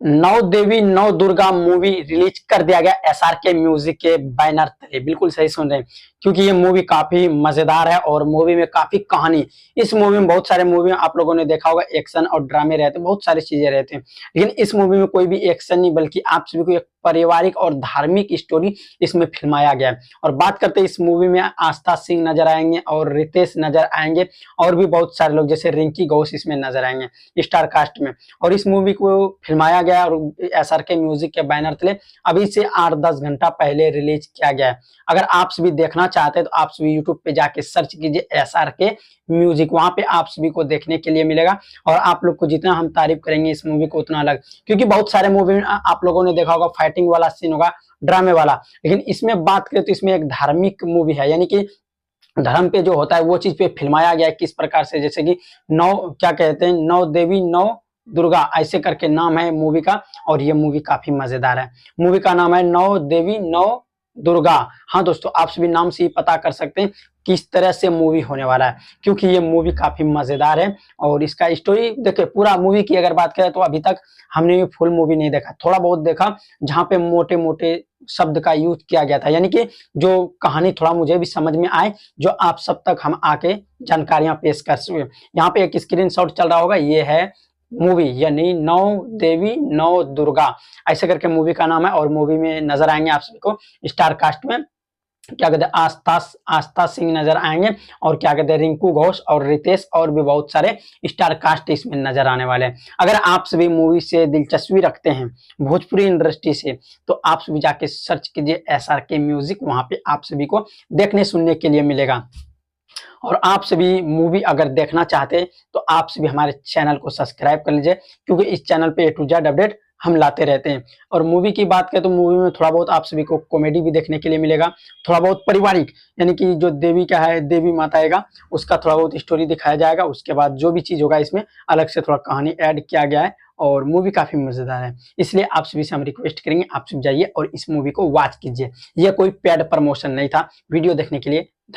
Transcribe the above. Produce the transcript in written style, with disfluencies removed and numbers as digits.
नौ देवी नौ Durga movie release कर दिया गया एसआरके म्यूजिक के बैनर तले। बिल्कुल सही सुन रहे हैं, क्योंकि ये मूवी काफी मजेदार है और मूवी में काफी कहानी, इस मूवी में बहुत सारे मूवी में आप लोगों ने देखा होगा एक्शन और ड्रामे रहते हैं, बहुत सारी चीजें रहते हैं, लेकिन इस मूवी में कोई भी एक्शन नहीं बल्कि आप सभी को एक पारिवारिक और धार्मिक स्टोरी इसमें फिल्माया गया है। और बात करते हैं इस मूवी में आस्था सिंह नजर आएंगे और रितेश नजर आएंगे और भी बहुत सारे लोग जैसे रिंकी घोष इसमें नजर आएंगे स्टार कास्ट में। और इस मूवी को फिल्माया गया और एसआरके म्यूजिक के बैनर तले अभी से 8-10 घंटा पहले रिलीज किया गया है। अगर आप सभी देखना चाहते हैं तो आप सभी यूट्यूब पे जाके सर्च कीजिए एसआरके म्यूजिक, वहां पे आप सभी को देखने के लिए मिलेगा। और आप लोग को जितना हम तारीफ करेंगे इस मूवी को उतना अलग, क्योंकि बहुत सारे मूवी में आप लोगों ने देखा होगा फाइटिंग वाला सीन होगा, ड्रामे वाला, लेकिन इसमें बात करें तो इसमें एक धार्मिक मूवी है, यानी कि धर्म पे जो होता है वो चीज पे फिल्माया गया है किस प्रकार से, जैसे कि नौ क्या कहते हैं, नौ देवी नौ दुर्गा ऐसे करके नाम है मूवी का। और ये मूवी काफी मजेदार है। मूवी का नाम है नौ देवी नौ दुर्गा। हाँ दोस्तों, आप सभी नाम से ही पता कर सकते हैं किस तरह से मूवी होने वाला है, क्योंकि ये मूवी काफी मजेदार है। और इसका स्टोरी देखिए, पूरा मूवी की अगर बात करें तो अभी तक हमने भी फुल मूवी नहीं देखा, थोड़ा बहुत देखा जहां पे मोटे मोटे शब्द का यूज किया गया था, यानी कि जो कहानी थोड़ा मुझे भी समझ में आए, जो आप सब तक हम आके जानकारियां पेश कर सके। यहाँ पे एक स्क्रीनशॉट चल रहा होगा, ये है मूवी, यानी नौ देवी नौ दुर्गा ऐसे करके मूवी का नाम है। और मूवी में नजर आएंगे आप सभी को स्टार कास्ट में क्या कहते हैं आस्था सिंह नजर आएंगे, और क्या कहते हैं रिंकू घोष और रितेश और भी बहुत सारे स्टार कास्ट इसमें नजर आने वाले हैं। अगर आप सभी मूवी से दिलचस्पी रखते हैं भोजपुरी इंडस्ट्री से, तो आप सभी जाके सर्च कीजिए एसआरके म्यूजिक, वहां पे आप सभी को देखने सुनने के लिए मिलेगा। और आप सभी मूवी अगर देखना चाहते हैं तो आप सभी हमारे चैनल को सब्सक्राइब कर लीजिए, क्योंकि इस चैनल पे ए टू जेड अपडेट हम लाते रहते हैं। और मूवी की बात करें तो मूवी में थोड़ा बहुत आप सभी को कॉमेडी भी देखने के लिए मिलेगा, थोड़ा बहुत पारिवारिक, यानी कि जो देवी का है, देवी माता आएगा उसका थोड़ा बहुत स्टोरी दिखाया जाएगा, उसके बाद जो भी चीज होगा इसमें अलग से थोड़ा कहानी ऐड किया गया है। और मूवी काफी मजेदार है, इसलिए आप सभी से हम रिक्वेस्ट करेंगे आप सब जाइए और इस मूवी को वॉच कीजिए। यह कोई पेड प्रमोशन नहीं था, वीडियो देखने के लिए